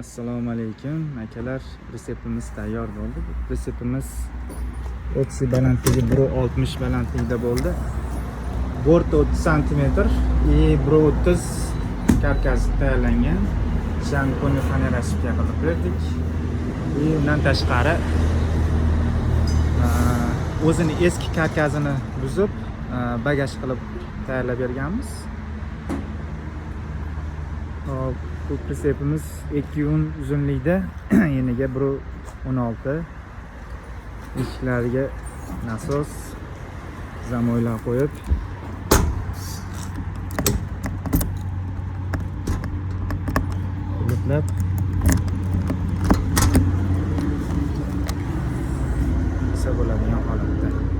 Assalomu alaykum akalar, pritsepimiz tayyor bo'ldi. Pritsepimiz eksi balandligi 1.60 balandligida bo'ldi. Borti 30 cm и 1.30 karkas tayyorlangan. Shampuni fanerasiga qilib berdik. И undan tashqari o'zini eski karkasini buzib, bagaj qilib tayyorlab berganmiz. Bu pritsepimiz 2 uzunlikda, eniga 1.16, eshiklariga nasos zamoylar qo'yib qulflab bo'ladigan holatda.